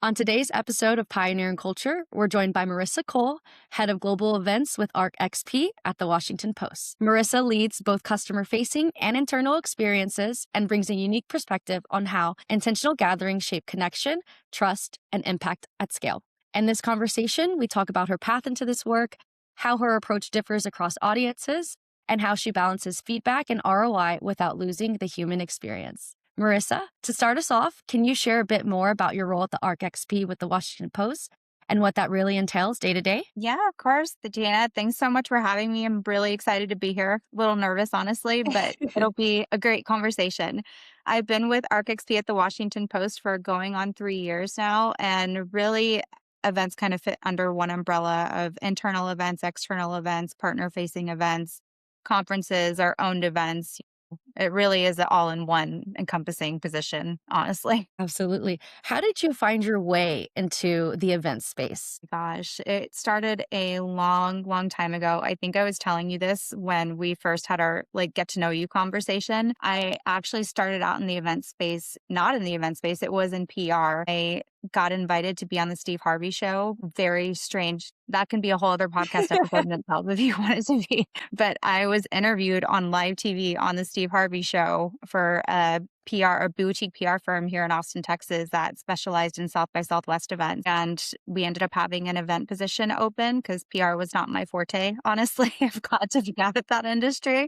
On today's episode of Pioneering Culture, we're joined by Marisa Cole, Head of Global Events with ArcXP at the Washington Post. Marisa leads both customer-facing and internal experiences and brings a unique perspective on how intentional gatherings shape connection, trust, and impact at scale. In this conversation, we talk about her path into this work, how her approach differs across audiences, and how she balances feedback and ROI without losing the human experience. Marisa, to start us off, can you share a bit more about your role at the ArcXP with the Washington Post and what that really entails day to day? Yeah, of course. Dana, thanks so much for having me. I'm really excited to be here. A little nervous, honestly, but it'll be a great conversation. I've been with ArcXP at the Washington Post for going on 3 years now, and really events kind of fit under one umbrella of internal events, external events, partner facing events, conferences, our owned events. It really is an all in one encompassing position, honestly. Absolutely. How did you find your way into the event space? Gosh, it started a long, long time ago. I think I was telling you this when we first had our get to know you conversation. I actually started out in the event space, not in the event space, it was in PR. I got invited to be on the Steve Harvey show. Very strange. That can be a whole other podcast episode in itself if you want it to be. But I was interviewed on live TV on the Steve Harvey show for a PR, a boutique PR firm here in Austin, Texas that specialized in South by Southwest events. And we ended up having an event position open because PR was not my forte, honestly. I've got to be out of that industry.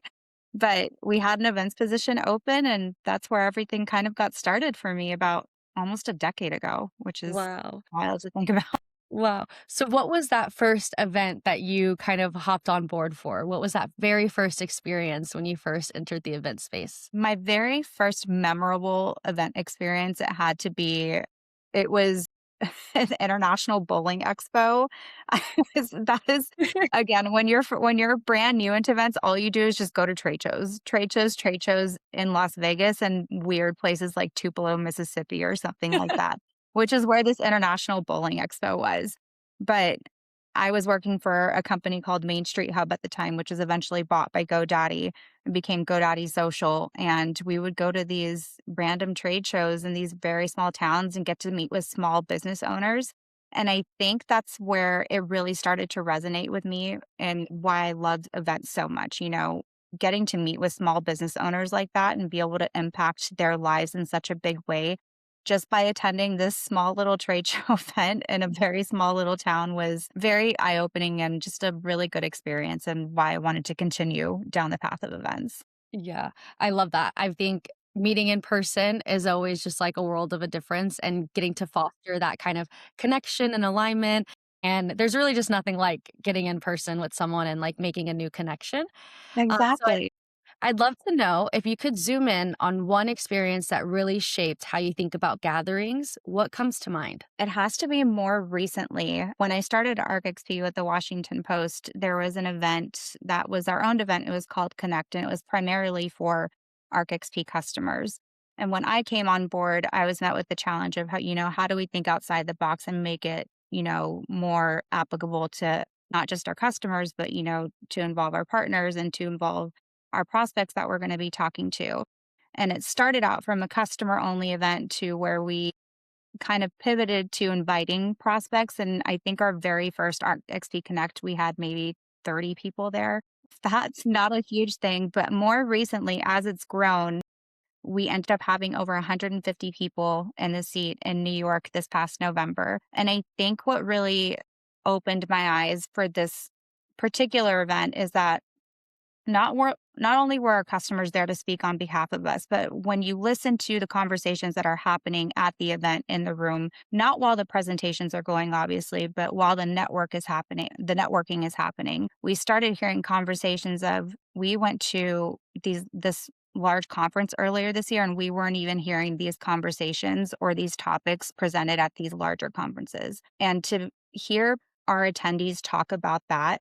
But we had an events position open, and that's where everything kind of got started for me about almost a decade ago, which is Wow. wild to think about. Wow. So, what was that first event that you kind of hopped on board for? What was that very first experience when you first entered the event space? My very first memorable event experience, it was an international bowling expo. That is, again, when you're brand new into events, all you do is just go to trade shows in Las Vegas and weird places like Tupelo, Mississippi, or something like that, which is where this international bowling expo was. But I was working for a company called Main Street Hub at the time, which was eventually bought by GoDaddy and became GoDaddy Social. And we would go to these random trade shows in these very small towns and get to meet with small business owners. And I think that's where it really started to resonate with me and why I loved events so much. Getting to meet with small business owners like that and be able to impact their lives in such a big way just by attending this small little trade show event in a very small little town was very eye opening and just a really good experience, and why I wanted to continue down the path of events. Yeah, I love that. I think meeting in person is always just like a world of a difference and getting to foster that kind of connection and alignment. And there's really just nothing like getting in person with someone and like making a new connection. So Exactly. I'd love to know if you could zoom in on one experience that really shaped how you think about gatherings. What comes to mind? It has to be more recently. When I started ArcXP with the Washington Post, there was an event that was our own event. It was called Connect, and it was primarily for ArcXP customers. And when I came on board, I was met with the challenge of how do we think outside the box and make it, more applicable to not just our customers, but, to involve our partners and to involve our prospects that we're going to be talking to. And it started out from a customer only event to where we kind of pivoted to inviting prospects. And I think our very first Art XP Connect, we had maybe 30 people there. That's not a huge thing, but more recently, as it's grown, we ended up having over 150 people in the seat in New York this past November. And I think what really opened my eyes for this particular event is that not only were our customers there to speak on behalf of us, but when you listen to the conversations that are happening at the event in the room, not while the presentations are going, obviously, but while the networking is happening, we started hearing conversations of, we went to this large conference earlier this year, and we weren't even hearing these conversations or these topics presented at these larger conferences. And to hear our attendees talk about that,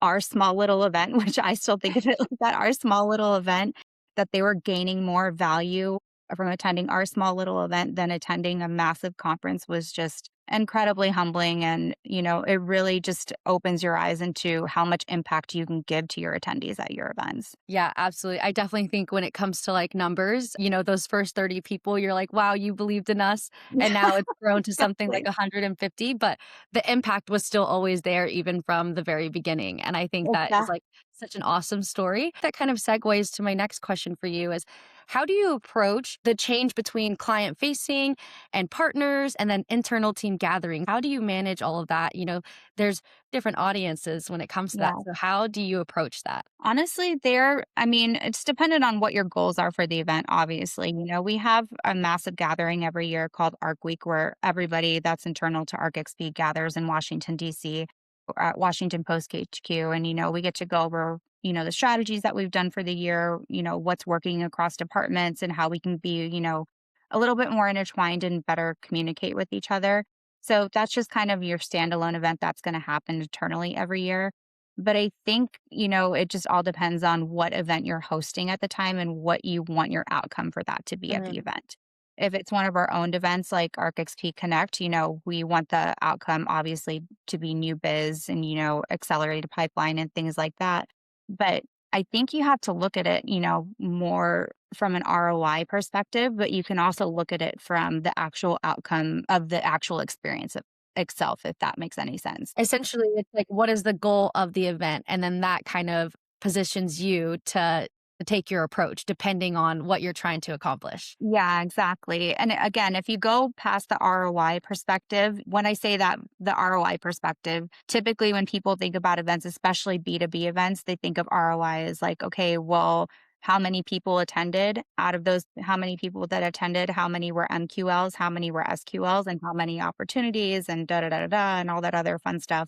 our small little event, which I still think of it like that, our small little event, that they were gaining more value from attending our small little event than attending a massive conference, was just incredibly humbling. And, it really just opens your eyes into how much impact you can give to your attendees at your events. Yeah, absolutely. I definitely think when it comes to like numbers, those first 30 people, you're like, wow, you believed in us. And now it's grown to something like Exactly. 150, but the impact was still always there, even from the very beginning. And I think that is Exactly. like such an awesome story. That kind of segues to my next question for you is how do you approach the change between client facing and partners and then internal team gathering? How do you manage all of that? There's different audiences when it comes to that. Yeah. So how do you approach that? Honestly, I mean, it's dependent on what your goals are for the event, obviously. We have a massive gathering every year called Arc Week, where everybody that's internal to ArcXP gathers in Washington, D.C., at Washington Post HQ. And, we get to go over, the strategies that we've done for the year, what's working across departments and how we can be, a little bit more intertwined and better communicate with each other. So that's just kind of your standalone event that's going to happen internally every year. But I think, it just all depends on what event you're hosting at the time and what you want your outcome for that to be at the event. If it's one of our owned events like ArcXP Connect, we want the outcome obviously to be new biz and, accelerated pipeline and things like that. But I think you have to look at it, more from an ROI perspective, but you can also look at it from the actual outcome of the actual experience itself, if that makes any sense. Essentially, it's like, what is the goal of the event? And then that kind of positions you to take your approach depending on what you're trying to accomplish. Yeah, exactly. And again, if you go past the ROI perspective, when I say that the ROI perspective, typically when people think about events, especially B2B events, they think of ROI as like, okay, well, how many people attended out of those, how many people that attended, how many were MQLs, how many were SQLs, and how many opportunities and da da da da da, and all that other fun stuff.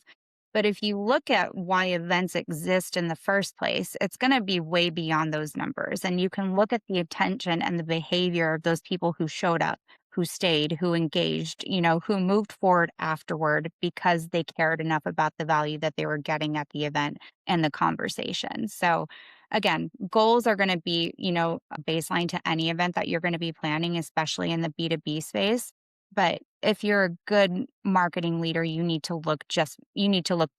But if you look at why events exist in the first place, it's going to be way beyond those numbers. And you can look at the attention and the behavior of those people who showed up, who stayed, who engaged, who moved forward afterward because they cared enough about the value that they were getting at the event and the conversation. So, again, goals are going to be, a baseline to any event that you're going to be planning, especially in the B2B space. But if you're a good marketing leader, you need to look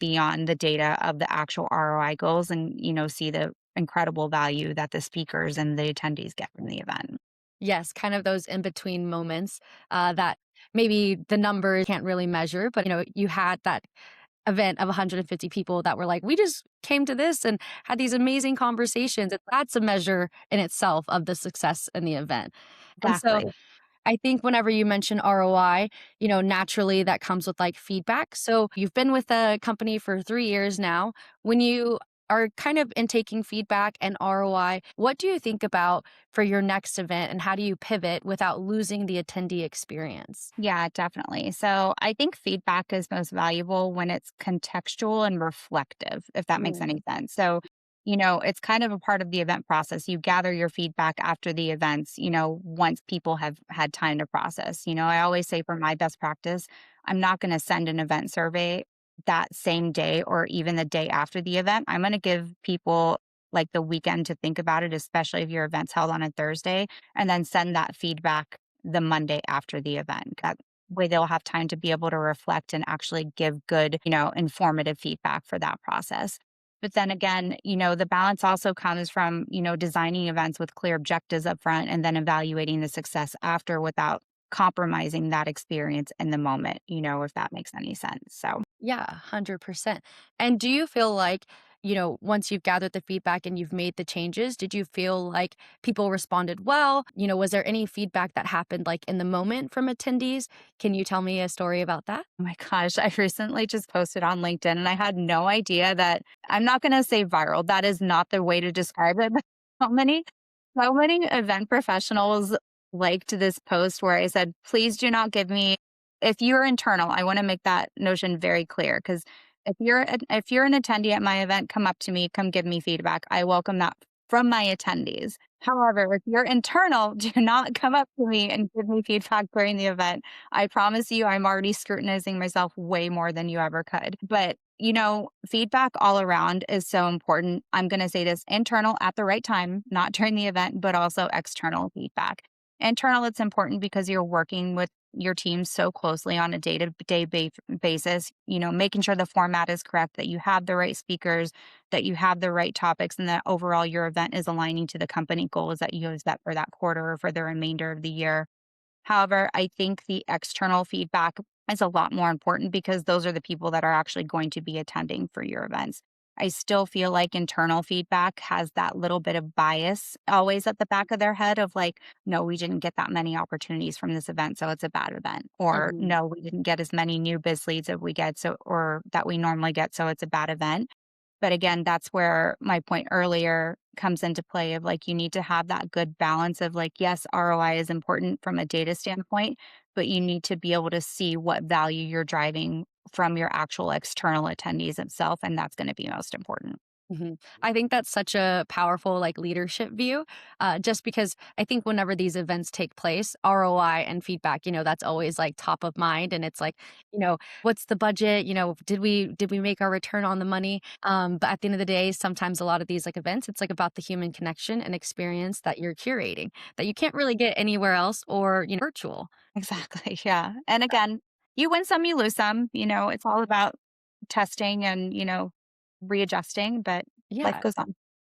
beyond the data of the actual ROI goals and, see the incredible value that the speakers and the attendees get from the event. Yes, kind of those in between moments that maybe the numbers can't really measure, but you had that event of 150 people that were like, we just came to this and had these amazing conversations. That's a measure in itself of the success in the event. And so Exactly. I think whenever you mention ROI, naturally that comes with like feedback. So you've been with the company for 3 years now. When you are kind of intaking feedback and ROI, what do you think about for your next event and how do you pivot without losing the attendee experience? Yeah, definitely. So I think feedback is most valuable when it's contextual and reflective, if that makes any Mm. sense. So, it's kind of a part of the event process. You gather your feedback after the events, once people have had time to process. I always say for my best practice, I'm not going to send an event survey that same day or even the day after the event. I'm going to give people like the weekend to think about it, especially if your event's held on a Thursday, and then send that feedback the Monday after the event. That way they'll have time to be able to reflect and actually give good, informative feedback for that process. But then again, the balance also comes from, designing events with clear objectives up front and then evaluating the success after without compromising that experience in the moment, if that makes any sense. So Yeah, 100%. And do you feel like, once you've gathered the feedback and you've made the changes, did you feel like people responded well? Was there any feedback that happened like in the moment from attendees? Can you tell me a story about that? oh my gosh, I recently just posted on LinkedIn and I had no idea that I'm not going to say viral. That is not the way to describe it. But so many event professionals liked this post where I said, please do not give me, if you're internal, I want to make that notion very clear because if you're an attendee at my event, come up to me, come give me feedback. I welcome that from my attendees. However, if you're internal, do not come up to me and give me feedback during the event. I promise you, I'm already scrutinizing myself way more than you ever could. But, feedback all around is so important. I'm going to say this internal at the right time, not during the event, but also external feedback. Internal, it's important because you're working with your team so closely on a day-to-day basis, making sure the format is correct, that you have the right speakers, that you have the right topics, and that overall your event is aligning to the company goals that you have set for that quarter or for the remainder of the year. However, I think the external feedback is a lot more important because those are the people that are actually going to be attending for your events. I still feel like internal feedback has that little bit of bias always at the back of their head of like, no, we didn't get that many opportunities from this event, so it's a bad event. Or Mhm. no, we didn't get as many new biz leads that we get, so or that we normally get, so it's a bad event. But again, that's where my point earlier comes into play of like, you need to have that good balance of like, yes, ROI is important from a data standpoint, but you need to be able to see what value you're driving from your actual external attendees itself. And that's going to be most important. Mhm. I think that's such a powerful, like, leadership view, just because I think whenever these events take place, ROI and feedback, that's always, like, top of mind, and it's like, "What's the budget?" "Did we make our return on the money?" But at the end of the day, sometimes a lot of these, like, events, it's, like, about the human connection and experience that you're curating that you can't really get anywhere else or, virtual. Exactly. Yeah. And again, you win some, you lose some. It's all about testing and, readjusting, but life Yeah. goes on.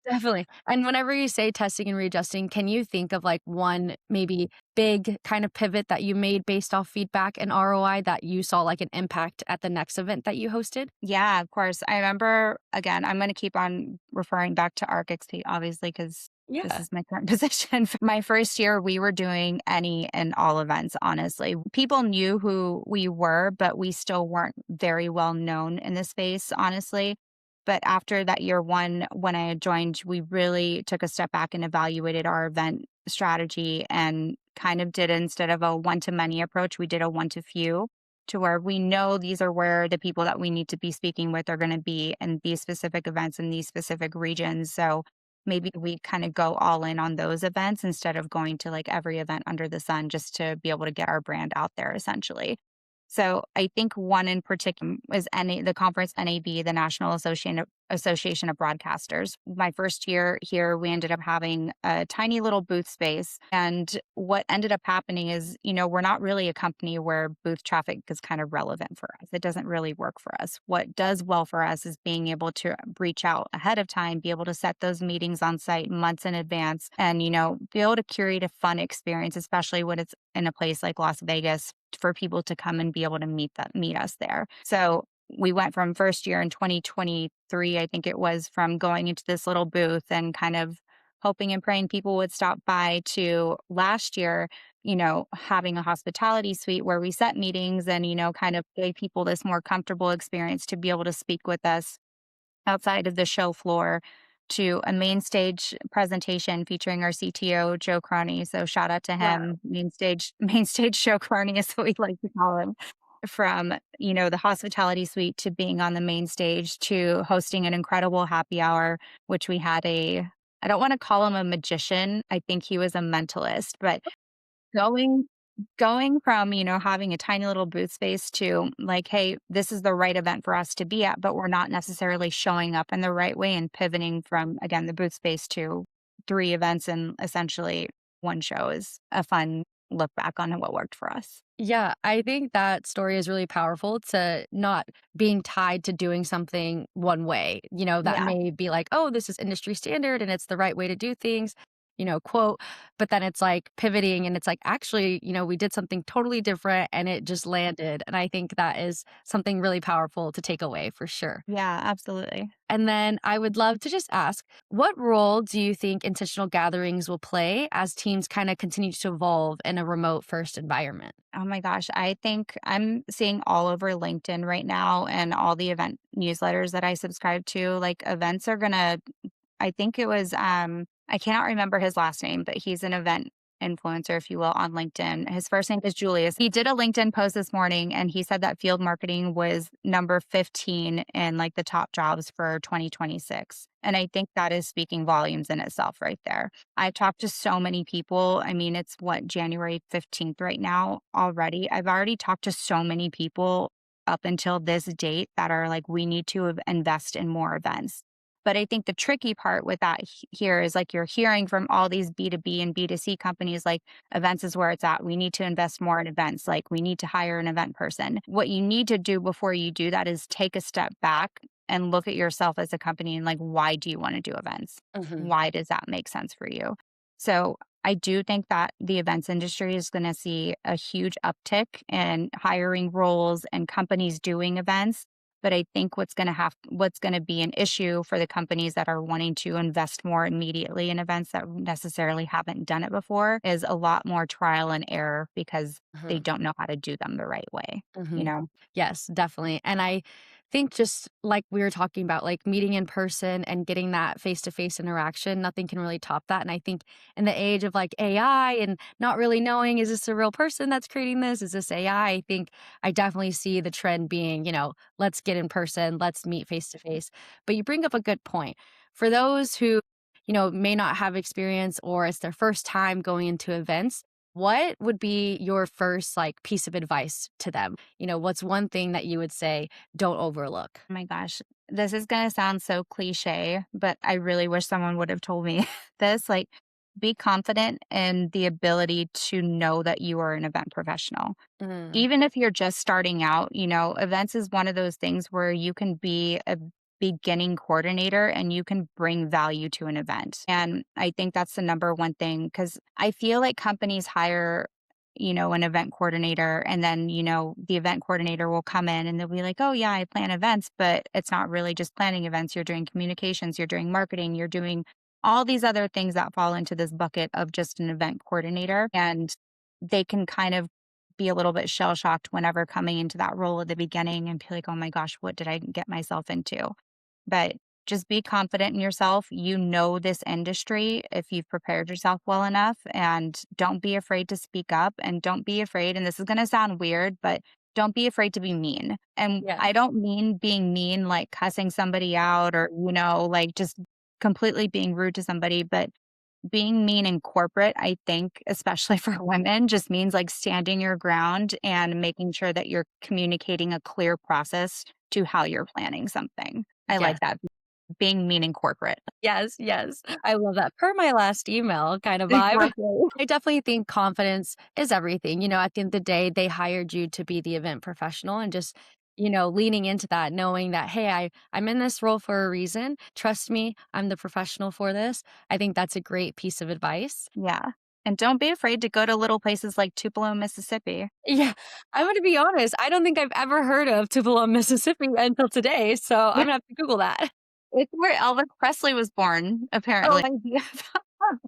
Definitely. And whenever you say testing and readjusting, can you think of like one maybe big kind of pivot that you made based off feedback and ROI that you saw like an impact at the next event that you hosted? Yeah, of course. I remember, again, I'm going to keep on referring back to ArcXP, obviously, because this Yeah. is my current position. My first year, we were doing any and all events, honestly. People knew who we were, but we still weren't very well known in the space, honestly. But after that year one, when I had joined, we really took a step back and evaluated our event strategy and kind of did instead of a one to many approach, we did a one to few to where we know these are where the people that we need to be speaking with are going to be in these specific events in these specific regions. So maybe we kind of go all in on those events instead of going to like every event under the sun just to be able to get our brand out there essentially. So I think one in particular is the conference NAB, the National Association of Broadcasters. My first year here, we ended up having a tiny little booth space. And what ended up happening is, we're not really a company where booth traffic is kind of relevant for us. It doesn't really work for us. What does well for us is being able to reach out ahead of time, be able to set those meetings on site months in advance, and, be able to curate a fun experience, especially when it's in a place like Las Vegas for people to come and be able to meet us there. So we went from first year in 2023, I think it was, from going into this little booth and kind of hoping and praying people would stop by to last year, having a hospitality suite where we set meetings and, kind of gave people this more comfortable experience to be able to speak with us outside of the show floor to a main stage presentation featuring our CTO, Joe Crony. So shout out to Wow. him, main stage Joe Crony is what we like to call him. From, the hospitality suite to being on the main stage to hosting an incredible happy hour, which we had I don't want to call him a magician. I think he was a mentalist, but Going going from, having a tiny little booth space to like, "Hey, this is the right event for us to be at," but we're not necessarily showing up in the right way and pivoting from, again, the booth space to 3 events and essentially 1 show is a fun look back on what worked for us. Yeah, I think that story is really powerful to not being tied to doing something one way, that Yeah, may be like, oh, this is industry standard and it's the right way to do things, quote, but then it's like pivoting and it's like, actually, we did something totally different and it just landed. And I think that is something really powerful to take away for sure. yeah, absolutely. And then I would love to just ask, what role do you think intentional gatherings will play as teams kind of continue to evolve in a remote first environment? Oh my gosh, I think I'm seeing all over LinkedIn right now and all the event newsletters that I subscribe to, like, events are gonna I think it was, I cannot remember his last name, but he's an event influencer, if you will, on LinkedIn. His first name is Julius. He did a LinkedIn post this morning and he said that field marketing was number 15 in like the top jobs for 2026. And I think that is speaking volumes in itself right there. I've talked to so many people. I mean, it's what, January 15th right now already. I've already talked to so many people up until this date that are like, we need to invest in more events. But I think the tricky part with that here is like you're hearing from all these B2B and B2C companies, like events is where it's at. We need to invest more in events. Like we need to hire an event person. What you need to do before you do that is take a step back and look at yourself as a company and like, why do you want to do events? Hmm. Why does that make sense for you? So I do think that the events industry is going to see a huge uptick in hiring roles and companies doing events. But I think what's going to be an issue for the companies that are wanting to invest more immediately in events that necessarily haven't done it before is a lot more trial and error because they don't know how to do them the right way, you Hmm. know? Yes, definitely. And I think just like we were talking about, like meeting in person and getting that face to face interaction, nothing can really top that. And I think in the age of like AI and not really knowing, is this a real person that's creating this? Is this AI? I think I definitely see the trend being, let's get in person, let's meet face to face. But you bring up a good point. For those who, may not have experience or it's their first time going into events, what would be your first like piece of advice to them? What's one thing that you would say don't overlook? Oh my gosh, this is going to sound so cliche, but I really wish someone would have told me this. Like, be confident in the ability to know that you are an event professional. Mm, Even if you're just starting out, events is one of those things where you can be a beginning coordinator and you can bring value to an event. And I think that's the number one thing because I feel like companies hire, an event coordinator and then, the event coordinator will come in and they'll be like, oh, yeah, I plan events, but it's not really just planning events. You're doing communications, you're doing marketing, you're doing all these other things that fall into this bucket of just an event coordinator. And they can kind of be a little bit shell shocked whenever coming into that role at the beginning and be like, oh my gosh, what did I get myself into? But just be confident in yourself. You know this industry if you've prepared yourself well enough, and don't be afraid to speak up and don't be afraid. And this is going to sound weird, but don't be afraid to be mean. And yeah. I don't mean being mean like cussing somebody out or, like just completely being rude to somebody, but being mean in corporate, I think, especially for women, just means like standing your ground and making sure that you're communicating a clear process to how you're planning something. I like Yes. that. Being mean in corporate. Yes, yes. I love that. Per my last email kind of vibe. Exactly. I definitely think confidence is everything. At the end of the day, they hired you to be the event professional and just, leaning into that, knowing that, hey, I'm in this role for a reason. Trust me, I'm the professional for this. I think that's a great piece of advice. Yeah. And don't be afraid to go to little places like Tupelo, Mississippi. Yeah, I'm gonna be honest, I don't think I've ever heard of Tupelo, Mississippi until today, so I'm gonna have to Google that. It's where Elvis Presley was born, Oh, apparently.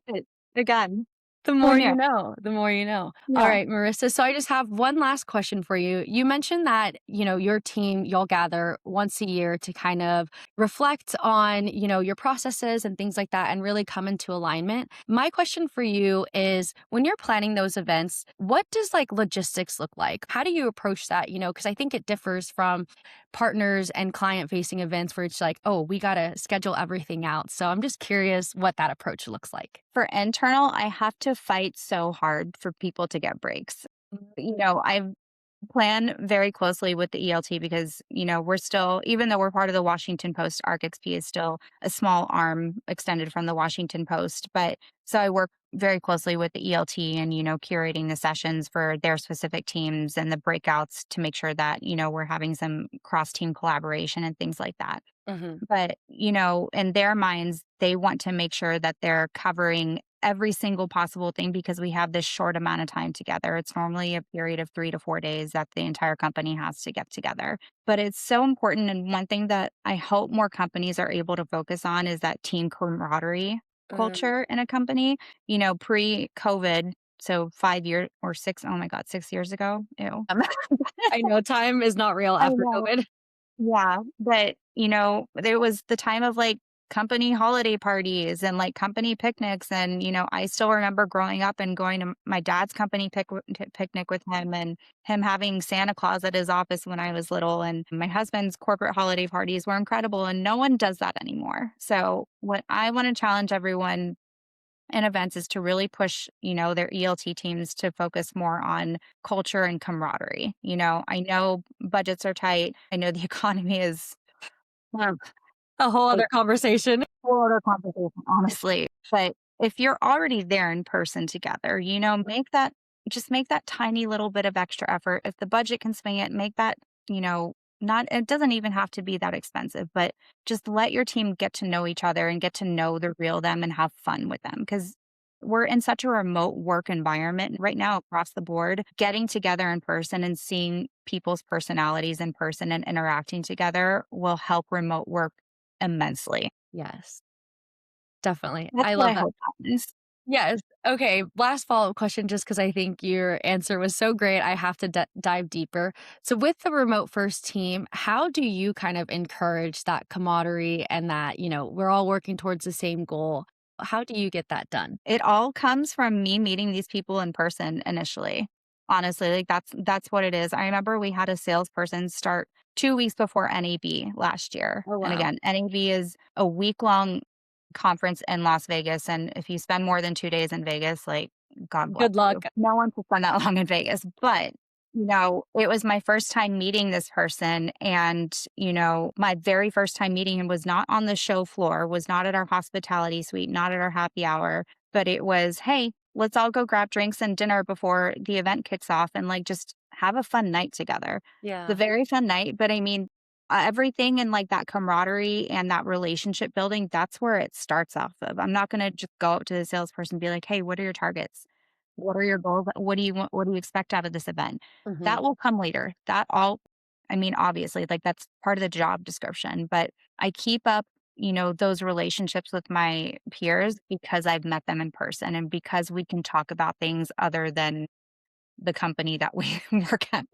But again, the who more knew? you know, the more you know. All Yeah. right, Marissa. So I just have one last question for you. You mentioned that, your team, y'all gather once a year to kind of reflect on, your processes and things like that and really come into alignment. My question for you is when you're planning those events, what does like logistics look like? How do you approach that? Because I think it differs from partners and client facing events where it's like, oh, we got to schedule everything out. So I'm just curious what that approach looks like. For internal, I have to fight so hard for people to get breaks. I plan very closely with the ELT because, we're still, even though we're part of the Washington Post, ArcXP is still a small arm extended from the Washington Post. But so I work very closely with the ELT and, curating the sessions for their specific teams and the breakouts to make sure that, we're having some cross team collaboration and things like that. Hmm. But, in their minds, they want to make sure that they're covering every single possible thing because we have this short amount of time together. It's normally a period of 3 to 4 days that the entire company has to get together. But it's so important. And one thing that I hope more companies are able to focus on is that team camaraderie culture in a company, pre COVID. So 5 years or six, oh my God, 6 years ago. Ew. I know time is not real I after know. COVID. Yeah, but, there was the time of, like, company holiday parties and, like, company picnics, and, I still remember growing up and going to my dad's company picnic with him and him having Santa Claus at his office when I was little, and my husband's corporate holiday parties were incredible, and no one does that anymore. So, what I wanna challenge everyone in events is to really push, their ELT teams to focus more on culture and camaraderie. I know budgets are tight. I know the economy is A whole other conversation. Whole other conversation, honestly. But if you're already there in person together, make that tiny little bit of extra effort. If the budget can swing it, make that, not, it doesn't even have to be that expensive, but just let your team get to know each other and get to know the real them and have fun with them. Cause we're in such a remote work environment right now across the board. Getting together in person and seeing people's personalities in person and interacting together will help remote work immensely. Yes, definitely. That's I what love I that. hope happens. Yes. Okay. Last follow up question, just because I think your answer was so great. I have to dive deeper. So, with the remote first team, how do you kind of encourage that camaraderie and that, we're all working towards the same goal? How do you get that done? It all comes from me meeting these people in person initially. Honestly, like that's what it is. I remember we had a salesperson start 2 weeks before NAB last year. Oh, And wow. again, NAB is a week-long conference in Las Vegas, and if you spend more than 2 days in Vegas, like, God bless Good luck. you. No one should spend that long in Vegas, but, it was my first time meeting this person, and, my very first time meeting him was not on the show floor, was not at our hospitality suite, not at our happy hour, but it was, "Hey, let's all go grab drinks and dinner before the event kicks off and, like, just have a fun night together." It's a Yeah. very fun night, but I mean, everything in, like, that camaraderie and that relationship building, that's where it starts off of. I'm not gonna just go up to the salesperson and be like, "Hey, what are your targets? What are your goals? What do you want? What do you expect out of this event?" Hmm. That will come later. That all I mean, obviously, like, that's part of the job description, but I keep up, those relationships with my peers because I've met them in person and because we can talk about things other than the company that we work at.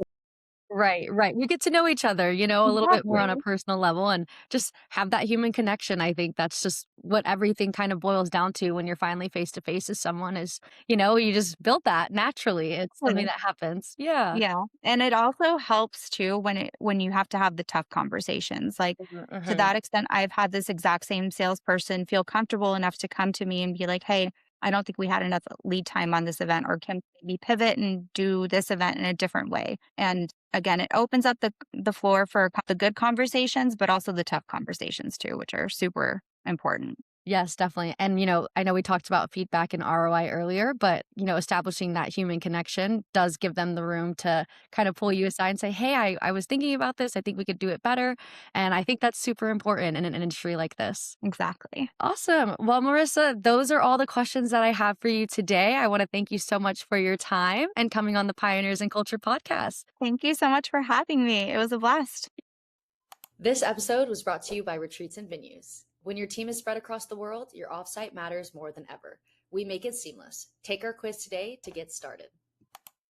Right, right. We get to know each other, a little bit more on a Exactly. personal level and just have that human connection. I think that's just what everything kind of boils down to when you're finally face to face with someone is, you just build that naturally. It's something that happens. Yeah. Yeah, and it also helps too when you have to have the tough conversations, like, Mhm, to mhm. that extent, I've had this exact same salesperson feel comfortable enough to come to me and be like, "Hey, I don't think we had enough lead time on this event, or can we pivot and do this event in a different way?" And again, it opens up the floor for the good conversations, but also the tough conversations too, which are super important. Yes, definitely. And, I know we talked about feedback and ROI earlier, but, establishing that human connection does give them the room to kind of pull you aside and say, hey, I was thinking about this. I think we could do it better. And I think that's super important in an industry like this. Exactly. Awesome. Well, Marissa, those are all the questions that I have for you today. I want to thank you so much for your time and coming on the Pioneers in Culture podcast. Thank you so much for having me. It was a blast. This episode was brought to you by Retreats and Venues. When your team is spread across the world, your offsite matters more than ever. We make it seamless. Take our quiz today to get started.